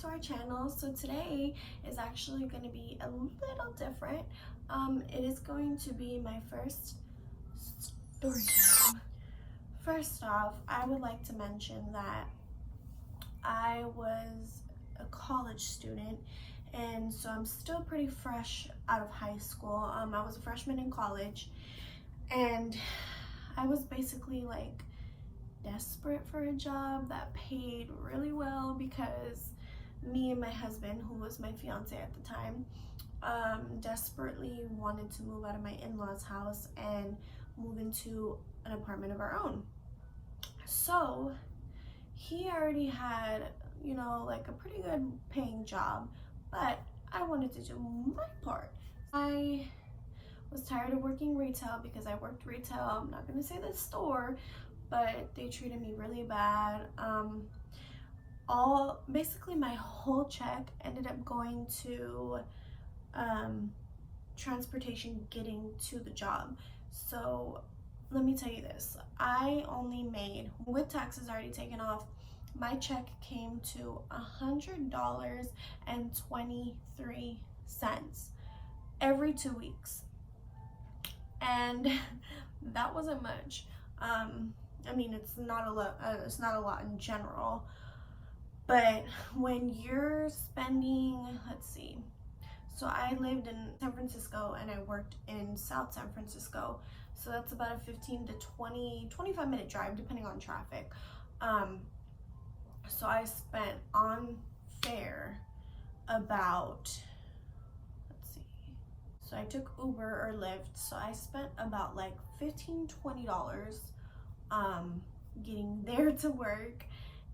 our channel. So today is actually going to be a little different. It is going to be my first story time. First off, I would like to mention that I was a college student, and so I'm still pretty fresh out of high school. I was a freshman in college, and I was basically like desperate for a job that paid really well because me and my husband, who was my fiance at the time, desperately wanted to move out of my in-laws' house and move into an apartment of our own. So he already had, you know, like a pretty good paying job, but I wanted to do my part. I was tired of working retail because I worked retail. I'm not gonna say the store, but they treated me really bad. Basically my whole check ended up going to transportation getting to the job. So let me tell you this, I only made, with taxes already taken off, my check came to $100.23 every 2 weeks, and that wasn't much. I mean, it's not a lot. It's not a lot in general, but when you're spending, let's see. So I lived in San Francisco and I worked in South San Francisco. So that's about a 15 to 25 minute drive depending on traffic. So I spent on fare about, let's see. So I took Uber or Lyft. So I spent about like $15-20 getting there to work,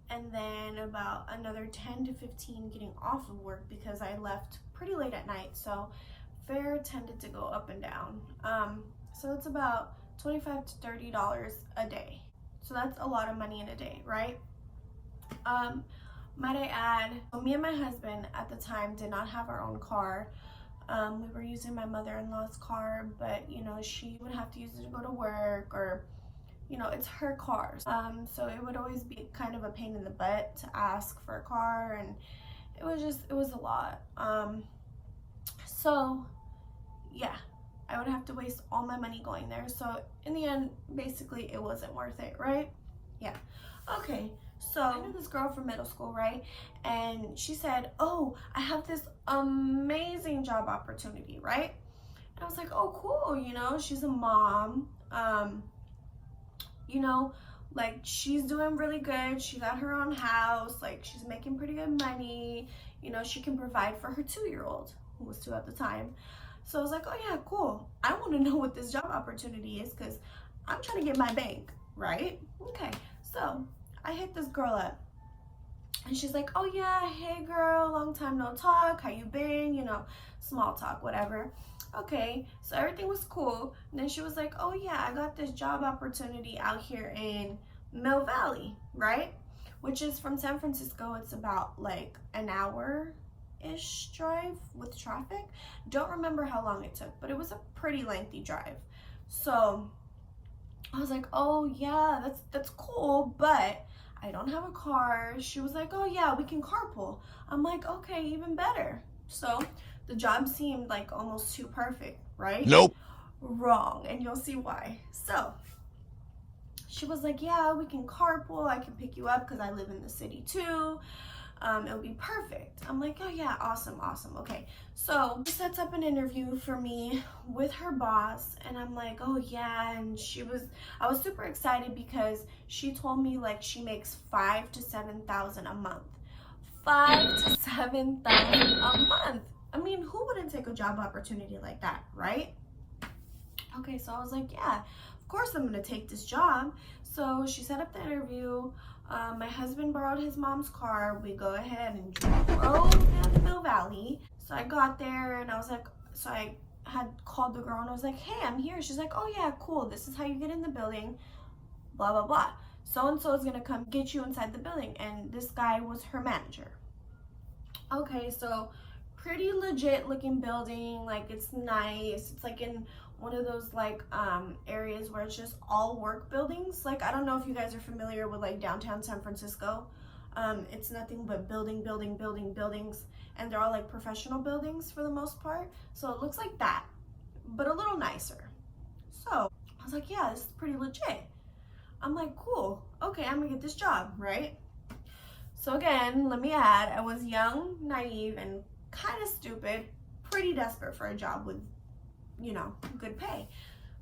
and then about another 10 to 15 getting off of work because I left pretty late at night, so fare tended to go up and down. So it's about $25 to $30 a day. So that's a lot of money in a day, right? Might I add, me and my husband at the time did not have our own car. We were using my mother-in-law's car, but you know, she would have to use it to go to work, or you know, it's her car. So it would always be kind of a pain in the butt to ask for a car, and it was a lot. So yeah, I would have to waste all my money going there. So in the end, basically it wasn't worth it, right? Yeah. Okay, so I knew this girl from middle school, right? And she said, oh, I have this amazing job opportunity, right? And I was like, oh, cool, you know, she's a mom. You know, like she's doing really good. She got her own house, like she's making pretty good money. You know, she can provide for her 2-year-old, who was 2 at the time. So I was like, oh yeah, cool. I want to know what this job opportunity is because I'm trying to get my bank, right? Okay, so I hit this girl up and she's like, oh yeah, hey girl, long time no talk, how you been? You know, small talk, whatever. Okay, so everything was cool. And then she was like, oh yeah, I got this job opportunity out here in Mill Valley, right? Which is from San Francisco. It's about like an hour-ish drive with traffic. Don't remember how long it took, but it was a pretty lengthy drive. So I was like, oh yeah, that's cool, but I don't have a car. She was like, oh yeah, we can carpool. I'm like, okay, even better. So the job seemed like almost too perfect, right? Nope. Wrong, and you'll see why. So she was like, yeah, we can carpool. I can pick you up because I live in the city too. It'll be perfect. I'm like, oh yeah, awesome. Okay, so she sets up an interview for me with her boss, and I'm like, oh yeah, and I was super excited because she told me like she makes $5,000 to $7,000 a month. $5,000 to $7,000 a month. I mean, who wouldn't take a job opportunity like that, right? Okay, so I was like, yeah, of course I'm gonna take this job. So she set up the interview. My husband borrowed his mom's car. We go ahead and drove down to Mill Valley. So I got there and I was like, so I had called the girl and I was like, hey, I'm here. She's like, oh yeah, cool. This is how you get in the building, blah, blah, blah. So-and-so is gonna come get you inside the building. And this guy was her manager. Okay, so pretty legit looking building, like it's nice. It's like in one of those like areas where it's just all work buildings. Like I don't know if you guys are familiar with like downtown San Francisco. It's nothing but buildings, and they're all like professional buildings for the most part. So it looks like that, but a little nicer. So I was like, yeah, this is pretty legit. I'm like, cool, okay, I'm gonna get this job, right? So again, let me add, I was young, naive, and kind of stupid, pretty desperate for a job with, you know, good pay.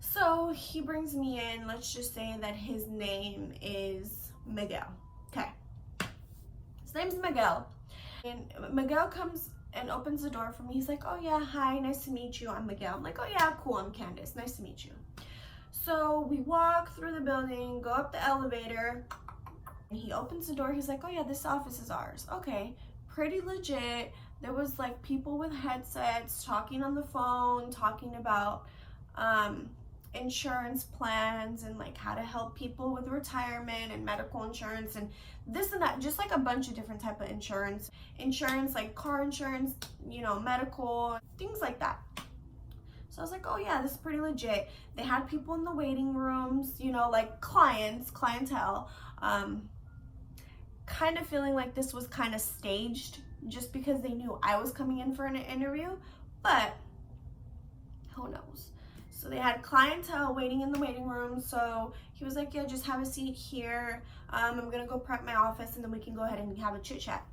So he brings me in. Let's just say that his name is Miguel. Okay. His name's Miguel. And Miguel comes and opens the door for me. He's like, oh yeah, hi, nice to meet you. I'm Miguel. I'm like, oh yeah, cool, I'm Candace. Nice to meet you. So we walk through the building, go up the elevator, and he opens the door. He's like, oh yeah, this office is ours. Okay, pretty legit. There was like people with headsets talking on the phone, talking about insurance plans and like how to help people with retirement and medical insurance and this and that, just like a bunch of different type of insurance like car insurance, you know, medical, things like that. So I was like, oh yeah, this is pretty legit. They had people in the waiting rooms, you know, like clientele, kind of feeling like this was kind of staged just because they knew I was coming in for an interview, but who knows. So they had clientele waiting in the waiting room. So he was like, yeah, just have a seat here. I'm gonna go prep my office and then we can go ahead and have a chit chat.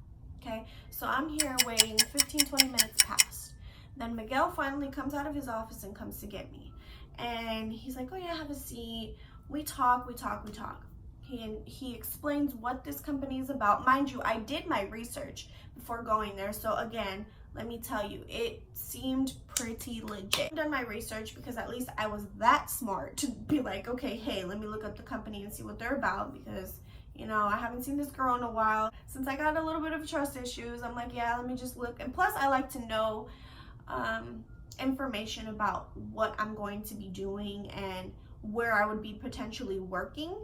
Okay, so I'm here waiting, 15-20 minutes passed. Then Miguel finally comes out of his office and comes to get me. And he's like, oh yeah, have a seat. We talk. He explains what this company is about. Mind you, I did my research before going there. So again, let me tell you, it seemed pretty legit. I've done my research because at least I was that smart to be like, okay, hey, let me look up the company and see what they're about, because, you know, I haven't seen this girl in a while. Since I got a little bit of trust issues, I'm like, yeah, let me just look. And plus, I like to know information about what I'm going to be doing and where I would be potentially working.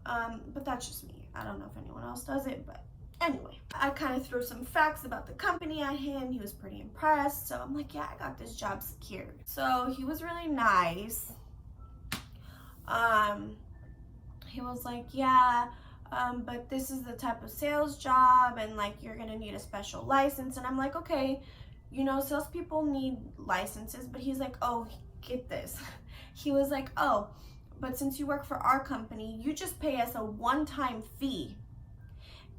But that's just me. I don't know if anyone else does it, but anyway, I kind of threw some facts about the company at him. He was pretty impressed. So I'm like, yeah, I got this job secured. So he was really nice. He was like, yeah, but this is the type of sales job and like you're gonna need a special license. And I'm like, okay, you know, salespeople need licenses. But he's like, oh, get this. He was like, oh, but since you work for our company, you just pay us a one-time fee.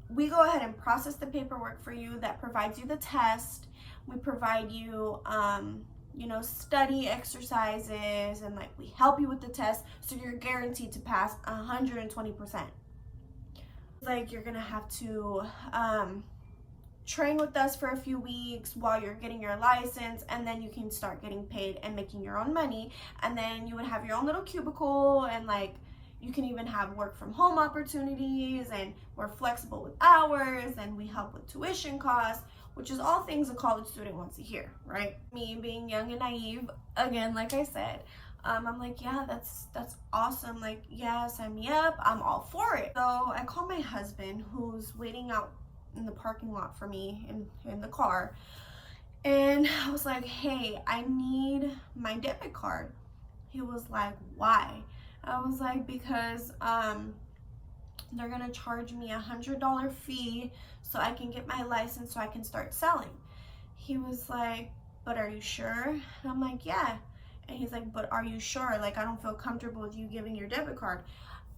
We go ahead and process the paperwork for you that provides you the test. We provide you, you know, study exercises, and like we help you with the test, so you're guaranteed to pass 120%. Like you're gonna have to train with us for a few weeks while you're getting your license, and then you can start getting paid and making your own money. And then you would have your own little cubicle, and like you can even have work from home opportunities, and we're flexible with hours, and we help with tuition costs, which is all things a college student wants to hear, right? Me being young and naive, again, like I said, I'm like, yeah, that's awesome. Like, yeah, sign me up. I'm all for it. So I call my husband, who's waiting out in the parking lot for me in the car, and I was like, hey, I need my debit card. He was like, why? I was like, because they're gonna charge me $100 fee so I can get my license so I can start selling. He was like, but are you sure? And I'm like, yeah. And he's like, but are you sure? Like, I don't feel comfortable with you giving your debit card.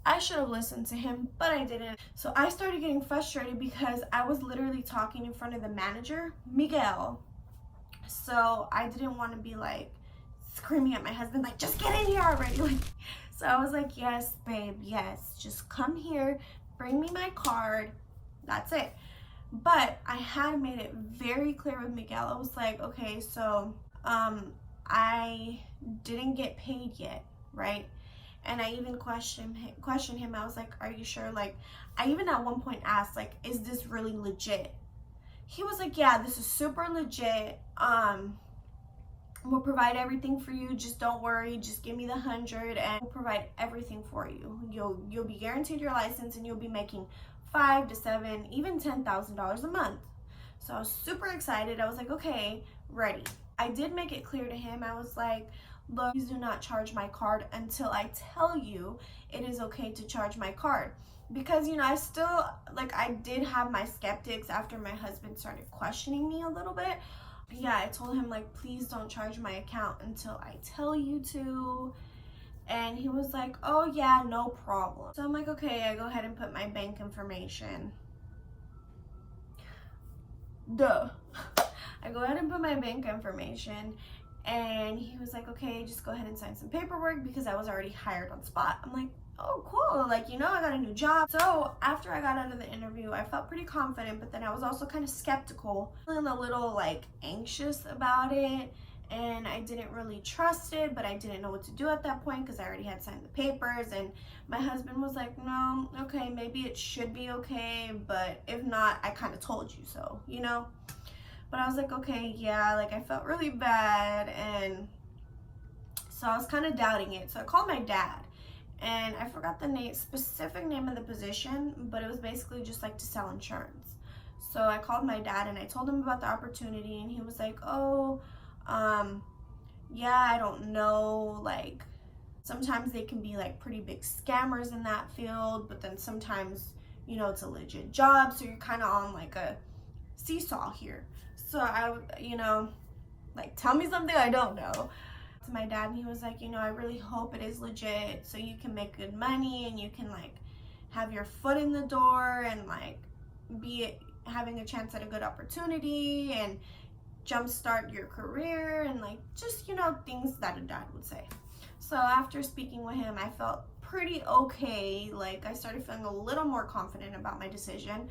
I should have listened to him, but I didn't. So I started getting frustrated because I was literally talking in front of the manager, Miguel. So I didn't want to be like screaming at my husband, like, just get in here already. Like, so I was like, yes, babe, yes, just come here, bring me my card, that's it. But I had made it very clear with Miguel. I was like, okay, so I didn't get paid yet, right? And I even questioned him. I was like, are you sure? Like, I even at one point asked, like, is this really legit? He was like, yeah, this is super legit. We'll provide everything for you. Just don't worry. Just give me the 100 and we'll provide everything for you. You'll be guaranteed your license, and you'll be making $5,000 to $7,000, even $10,000 a month. So I was super excited. I was like, okay, ready. I did make it clear to him. I was like, look, please do not charge my card until I tell you it is okay to charge my card. because, you know, I still, like, I did have my skeptics after my husband started questioning me a little bit. Yeah, I told him, like, please don't charge my account until I tell you to. And he was like, oh yeah, no problem. So I'm like, okay, I go ahead and put my bank information. Duh. I go ahead and put my bank information, and he was like, okay, just go ahead and sign some paperwork, because I was already hired on spot. I'm like, oh cool, like, you know, I got a new job. So after I got out of the interview, I felt pretty confident, but then I was also kind of skeptical, feeling a little like anxious about it, and I didn't really trust it, but I didn't know what to do at that point because I already had signed the papers. And my husband was like, no, okay, maybe it should be okay, but if not, I kind of told you so, you know. But I was like, okay, yeah, like, I felt really bad, and so I was kind of doubting it. So I called my dad, and I forgot the specific name of the position, but it was basically just like to sell insurance. So I called my dad and I told him about the opportunity, and he was like, oh, yeah, I don't know, like, sometimes they can be like pretty big scammers in that field, but then sometimes, you know, it's a legit job, so you're kind of on like a seesaw here. So I, you know, like, tell me something I don't know. To my dad, and he was like, you know, I really hope it is legit, so you can make good money and you can like have your foot in the door and like be having a chance at a good opportunity and jumpstart your career, and like, just, you know, things that a dad would say. So after speaking with him, I felt pretty okay. Like, I started feeling a little more confident about my decision.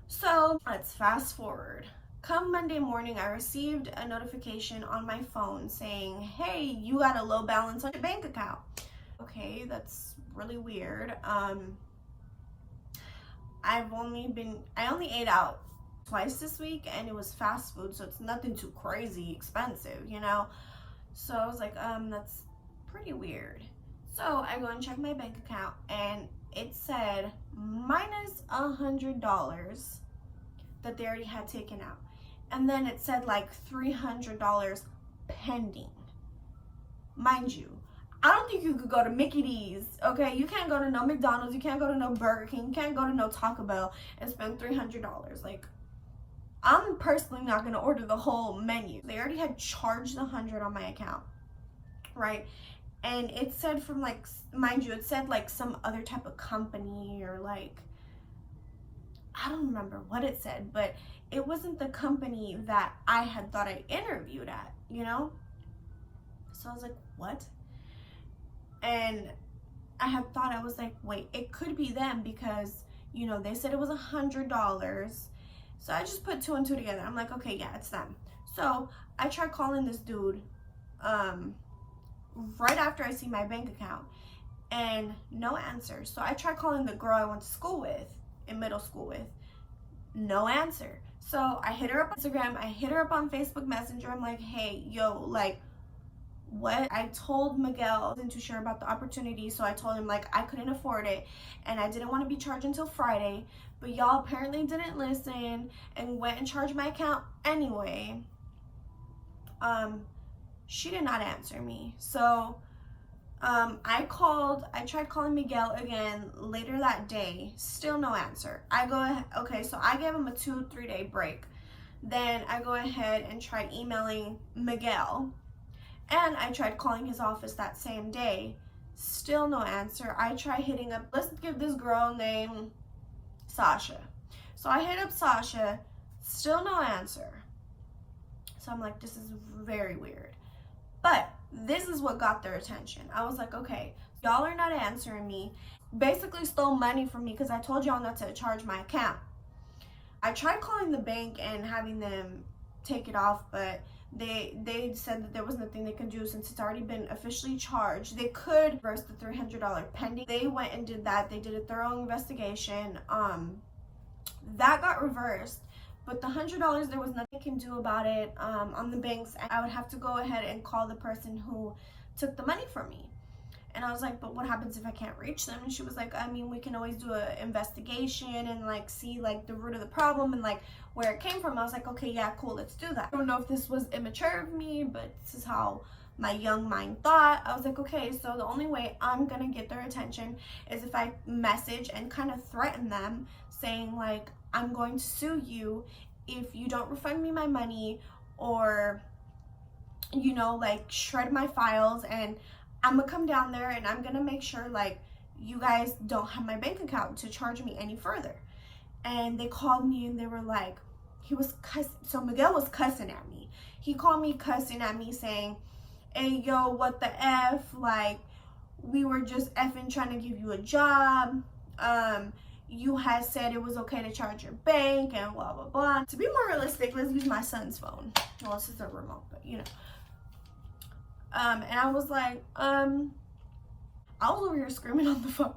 So let's fast forward. Come Monday morning, I received a notification on my phone saying, hey, you got a low balance on your bank account. Okay, that's really weird. I only ate out twice this week, and it was fast food, so it's nothing too crazy expensive, you know. So I was like, that's pretty weird. So I go and check my bank account, and it said minus $100 that they already had taken out. And then it said like $300 pending. Mind you, I don't think you could go to Mickey D's, okay? You can't go to no McDonald's, you can't go to no Burger King, you can't go to no Taco Bell and spend $300. Like, I'm personally not gonna order the whole menu. They already had charged $100 on my account, right? And it said from like, mind you, it said like some other type of company, or like, I don't remember what it said, but it wasn't the company that I had thought I interviewed at, you know? So I was like, what? And I had thought, I was like, wait, it could be them, because, you know, they said it was $100. So I just put two and two together. I'm like, okay, yeah, it's them. So I tried calling this dude right after I see my bank account, and no answer. So I tried calling the girl I went to school with, in middle school with, no answer. So I hit her up on Instagram, I hit her up on Facebook Messenger. I'm like, hey, yo, like, what? I told Miguel I wasn't too sure about the opportunity, so I told him like I couldn't afford it and I didn't want to be charged until Friday, but y'all apparently didn't listen and went and charged my account anyway. She did not answer me. So I tried calling Miguel again later that day, still no answer. Okay, so I gave him a 2-3 day break. Then I go ahead and tried emailing Miguel, and I tried calling his office that same day, still no answer. I tried hitting up, let's give this girl named Sasha. So I hit up Sasha, still no answer. So I'm like, this is very weird. But this is what got their attention. I was like, okay, y'all are not answering me. Basically stole money from me because I told y'all not to charge my account. I tried calling the bank and having them take it off, but they said that there was nothing they could do since it's already been officially charged. They could reverse the $300 pending. They went and did that. They did a thorough investigation. That got reversed. But the $100, there was nothing I can do about it. On the banks, I would have to go ahead and call the person who took the money from me. And I was like, but what happens if I can't reach them? And she was like, I mean, we can always do an investigation and like see like the root of the problem and like where it came from. I was like, okay, yeah, cool, let's do that. I don't know if this was immature of me, but this is how my young mind thought. I was like, okay, so the only way I'm gonna get their attention is if I message and kind of threaten them, saying like, I'm going to sue you if you don't refund me my money, or, you know, like shred my files, and I'm gonna come down there and I'm gonna make sure like you guys don't have my bank account to charge me any further. And they called me and they were like, so Miguel was cussing at me. He called me cussing at me saying, hey, yo, what the F? Like, we were just effing trying to give you a job. You had said it was okay to charge your bank and blah, blah, blah. To be more realistic, let's use my son's phone. Well, this is a remote, but you know. And I was like, I was over here screaming on the phone.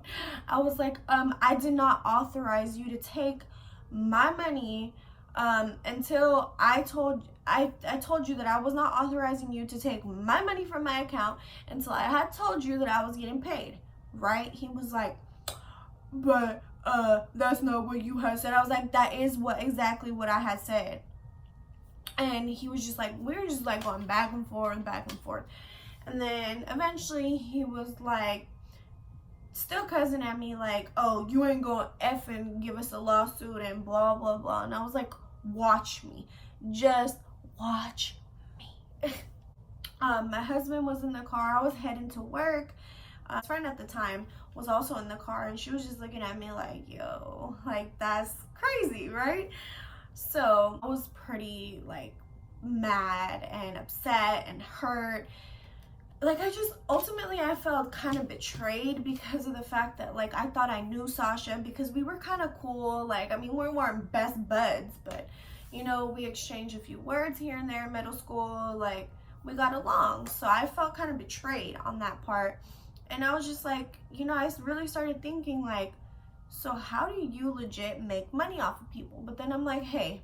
I was like, I did not authorize you to take my money until I told you that I was not authorizing you to take my money from my account until I had told you that I was getting paid, right? He was like, but that's not what you had said. I was like, that is exactly what I had said. And he was just like, we were just like going back and forth. And then eventually he was like, still cussing at me like, oh, you ain't gonna effing give us a lawsuit and blah, blah, blah. And I was like, watch me. Just watch me. My husband was in the car. I was heading to work. My friend at the time was also in the car, and she was just looking at me like, yo, like, that's crazy, right? So I was pretty like mad and upset and hurt. Like, ultimately I felt kind of betrayed because of the fact that like I thought I knew Sasha, because we were kind of cool. Like, I mean, we weren't best buds, but you know, we exchanged a few words here and there in middle school. Like, we got along. So I felt kind of betrayed on that part. And I was just like, you know, I really started thinking like, so how do you legit make money off of people? But then I'm like, hey,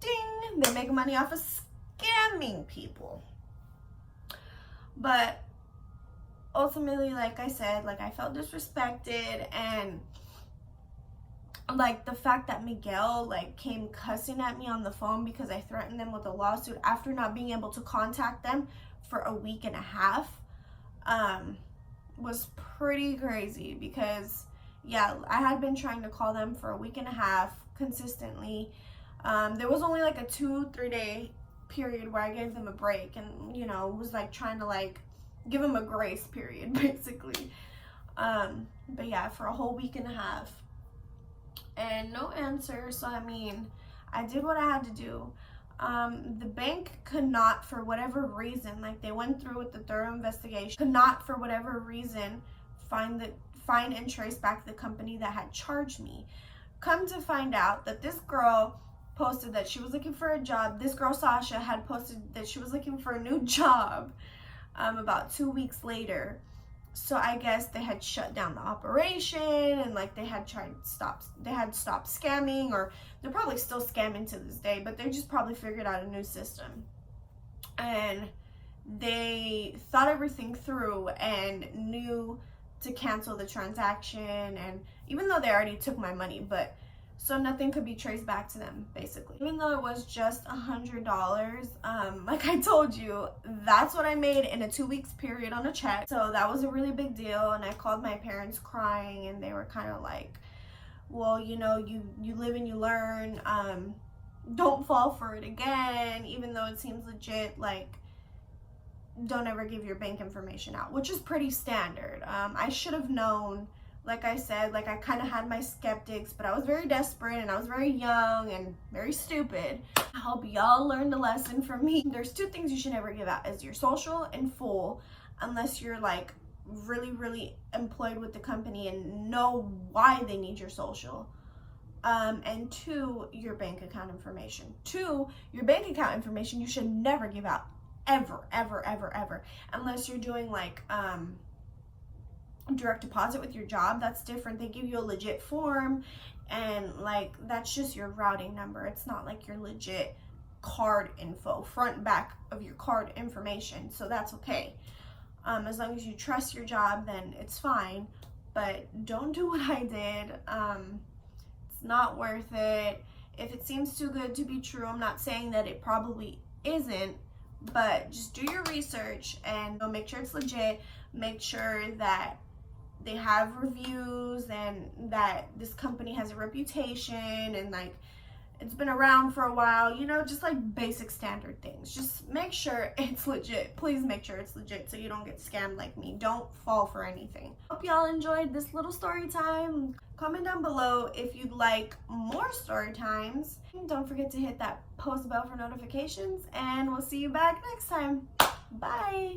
ding, they make money off of scamming people. But ultimately, like I said, like I felt disrespected, and like the fact that Miguel like came cussing at me on the phone because I threatened them with a lawsuit after not being able to contact them for a week and a half was pretty crazy. Because yeah, I had been trying to call them for a week and a half consistently. There was only like a 2-3 day period where I gave them a break, and you know, was like trying to like give them a grace period basically. But yeah, for a whole week and a half and no answer. So I mean, I did what I had to do. The bank could not, for whatever reason, like they went through with the thorough investigation, could not for whatever reason find and trace back the company that had charged me. Come to find out that this girl posted that she was looking for a job. This girl Sasha had posted that she was looking for a new job about 2 weeks later. So I guess they had shut down the operation, and like they had stopped scamming, or they're probably still scamming to this day, but they just probably figured out a new system. And they thought everything through and knew to cancel the transaction, and even though they already took my money, but so nothing could be traced back to them basically. Even though it was just $100, like I told you, that's what I made in a 2 weeks period on a check. So that was a really big deal. And I called my parents crying, and they were kind of like, well, you know, you live and you learn. Don't fall for it again, even though it seems legit. Like, don't ever give your bank information out, which is pretty standard. I should have known. Like I said, like I kind of had my skeptics, but I was very desperate, and I was very young and very stupid. I hope y'all learned a lesson from me. There's 2 things you should never give out: is your social in full, unless you're like really, really employed with the company and know why they need your social. And 2, your bank account information. 2, your bank account information you should never give out, ever, ever, ever, ever, unless you're doing like direct deposit with your job. That's different. They give you a legit form, and like that's just your routing number. It's not like your legit card info, front and back of your card information. So that's okay. As long as you trust your job, then it's fine. But don't do what I did. It's not worth it. If it seems too good to be true, I'm not saying that it probably isn't, But just do your research and make sure it's legit. Make sure that they have reviews and that this company has a reputation and like it's been around for a while, you know, just like basic standard things. Just make sure it's legit. Please make sure it's legit so you don't get scammed like me. Don't fall for anything. Hope y'all enjoyed this little story time. Comment down below if you'd like more story times. Don't forget to hit that post bell for notifications, and we'll see you back next time. Bye.